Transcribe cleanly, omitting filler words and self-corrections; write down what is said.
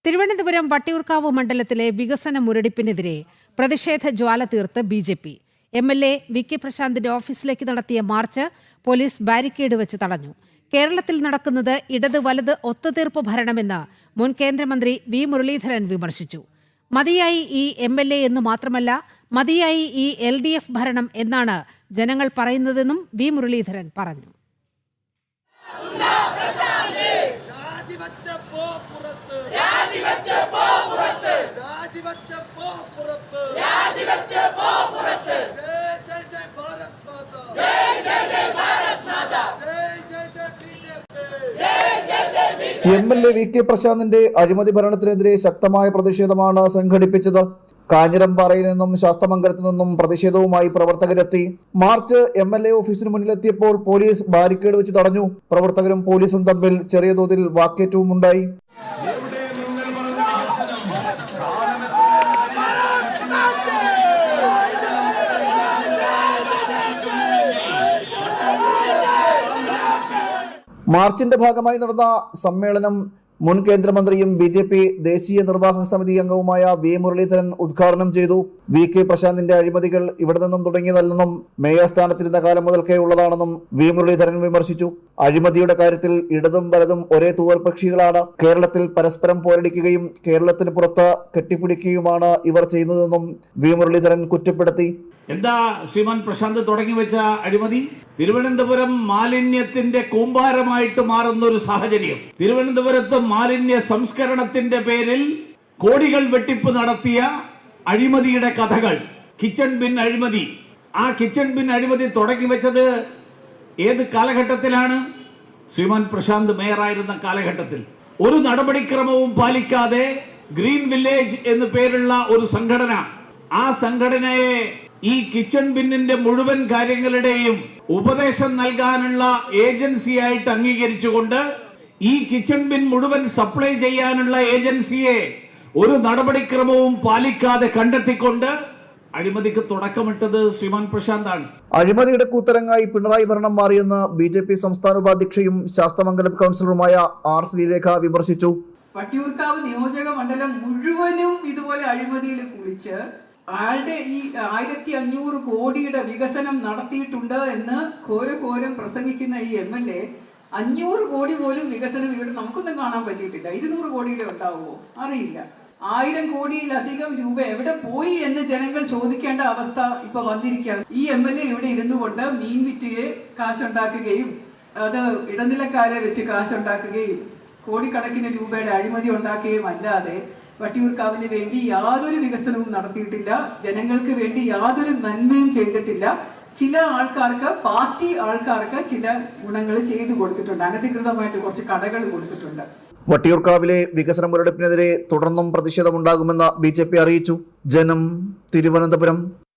തിരുവനന്തപുരം വട്ടിയൂർക്കാവ് മണ്ഡലത്തിലെ വികസന മുരടിപ്പിനെതിരെ പ്രതിഷേധ ജ്വാല തീർത്ത് ബി.ജെ.പി. എം.എൽ.എ. വി.കെ. പ്രശാന്തിന്റെ ഓഫീസിലേക്ക് നടത്തിയ മാർച്ച് പോലീസ് ബാരിക്കേഡ് വെച്ച് തടഞ്ഞു. കേരളത്തിൽ നടക്കുന്നത് ഇടത് വലത് ഒത്തുതീർപ്പ് ഭരണമെന്ന് മുൻ കേന്ദ്രമന്ത്രി വി. മുരളീധരൻ വിമർശിച്ചു. മതിയായി ഈ എം.എൽ.എ. എന്ന് മാത്രമല്ല, മതിയായി ഈ LDF ഭരണം എന്നാണ് ജനങ്ങൾ പറയുന്നതെന്നും വി. മുരളീധരൻ പറഞ്ഞു. എം.എൽ.എ. വി.കെ. പ്രശാന്തിന്റെ അഴിമതി ഭരണത്തിനെതിരെ ശക്തമായ പ്രതിഷേധമാണ് സംഘടിപ്പിച്ചത്. കാഞ്ഞിരംപാറയിൽ നിന്നും ശാസ്തമംഗലത്തു നിന്നും പ്രതിഷേധവുമായി പ്രവർത്തകരെത്തി. March MLA. ഓഫീസിന് മുന്നിലെത്തിയപ്പോൾ പോലീസ് ബാരിക്കേഡ് വെച്ച് തടഞ്ഞു. പ്രവർത്തകരും പോലീസും തമ്മിൽ ചെറിയ തോതിൽ വാക്കേറ്റവും ഉണ്ടായി. മാർച്ചിന്റെ ഭാഗമായി നടന്ന സമ്മേളനം മുൻ കേന്ദ്രമന്ത്രിയും ബി.ജെ.പി. ദേശീയ നിർവാഹക സമിതി അംഗവുമായ വി. മുരളീധരൻ ഉദ്ഘാടനം ചെയ്തു. വി.കെ. പ്രശാന്തിന്റെ അഴിമതികൾ ഇവിടെ നിന്നും തുടങ്ങിയതല്ലെന്നും മേയർ സ്ഥാനത്തിരുന്ന കാലം മുതൽക്കേ ഉള്ളതാണെന്നും വി. മുരളീധരൻ വിമർശിച്ചു. അഴിമതിയുടെ കാര്യത്തിൽ ഇടതും വലതും ഒരേ തൂവൽപക്ഷികളാണ്. കേരളത്തിൽ പരസ്പരം പോരടിക്കുകയും കേരളത്തിന് പുറത്ത് കെട്ടിപ്പിടിക്കുകയുമാണ് ഇവർ ചെയ്യുന്നതെന്നും വി. മുരളീധരൻ കുറ്റപ്പെടുത്തി. എന്താ ശ്രീമാൻ പ്രശാന്ത് തുടങ്ങി വെച്ച അഴിമതി? തിരുവനന്തപുരം മാലിന്യത്തിന്റെ കൂമ്പാരമായിട്ട് മാറുന്ന ഒരു സാഹചര്യം. തിരുവനന്തപുരത്ത് മാലിന്യ സംസ്കരണത്തിന്റെ പേരിൽ കോടികൾ വെട്ടിപ്പ് നടത്തിയ അഴിമതിയുടെ കഥകൾ. കിച്ചൺ ബിൻ അഴിമതി. ആ കിച്ചൺ ബിൻ അഴിമതി തുടങ്ങി വെച്ചത് ഏത് കാലഘട്ടത്തിലാണ്? ശ്രീമാൻ പ്രശാന്ത് മേയറായിരുന്ന കാലഘട്ടത്തിൽ. ഒരു നടപടിക്രമവും പാലിക്കാതെ ഗ്രീൻ വില്ലേജ് എന്ന് പേരുള്ള ഒരു സംഘടന, ആ സംഘടനയെ ഈ കിച്ചൺ ബിന്നിന്റെ മുഴുവൻ കാര്യങ്ങളുടെയും ഉപദേശം നൽകാനുള്ള ഏജൻസിയായിട്ട് അംഗീകരിച്ചുകൊണ്ട് ഈ കിച്ചൺ ബിൻ മുഴുവൻ സപ്ലൈ ചെയ്യാനുള്ള ഏജൻസിയെ ഒരു നടപടിക്രമവും പാലിക്കാതെ കണ്ടെത്തിക്കൊണ്ട് അഴിമതിക്ക് തുടക്കമിട്ടത് ശ്രീമാൻ പ്രശാന്താണ്. അഴിമതിയുടെ കൂത്തരങ്ങായി പിണറായി ഭരണം മാറിയെന്ന് ബി.ജെ.പി. സംസ്ഥാന ഉപാധ്യക്ഷയും ശാസ്തമംഗലം കൗൺസിലറുമായ ആർ. ശ്രീലേഖ വിമർശിച്ചു. വട്ടിയൂർക്കാവ് നിയോജക മണ്ഡലം മുഴുവനും ഇതുപോലെ അഴിമതിയിൽ കുളിച്ച് ആളുടെ ഈ 1500 കോടിയുടെ വികസനം നടത്തിയിട്ടുണ്ട് എന്ന് ഘോരം പ്രസംഗിക്കുന്ന ഈ എം.എൽ.എ. 500 കോടി പോലും വികസനം ഇവിടെ നമുക്കൊന്നും കാണാൻ പറ്റിയിട്ടില്ല. 200 കോടിയുടെ ഉണ്ടാവുമോ അറിയില്ല. 1000 കോടിയിലധികം രൂപ എവിടെ പോയി എന്ന് ജനങ്ങൾ ചോദിക്കേണ്ട അവസ്ഥ ഇപ്പൊ വന്നിരിക്കുകയാണ്. ഈ എം.എൽ.എ. ഇവിടെ ഇരുന്നു കൊണ്ട് മീൻ വിറ്റുകയെ കാശുണ്ടാക്കുകയും അത് ഇടനിലക്കാരെ വെച്ച് കാശുണ്ടാക്കുകയും കോടിക്കണക്കിന് രൂപയുടെ അഴിമതി ഉണ്ടാക്കുകയും അല്ലാതെ വട്ടിയൂർക്കാവിന് വേണ്ടി യാതൊരു വികസനവും നടത്തിയിട്ടില്ല. ജനങ്ങൾക്ക് വേണ്ടി യാതൊരു നന്മയും ചെയ്തിട്ടില്ല. ചില ആൾക്കാർക്ക്, പാർട്ടി ആൾക്കാർക്ക് ചില ഗുണങ്ങൾ ചെയ്തു കൊടുത്തിട്ടുണ്ട്. അനധികൃതമായിട്ട് കുറച്ച് കടകൾ കൊടുത്തിട്ടുണ്ട്. വട്ടിയൂർക്കാവിലെ വികസന മുരടിപ്പിനെതിരെ തുടർന്നും പ്രതിഷേധമുണ്ടാകുമെന്ന് ബി.ജെ.പി. അറിയിച്ചു. ജനം, തിരുവനന്തപുരം.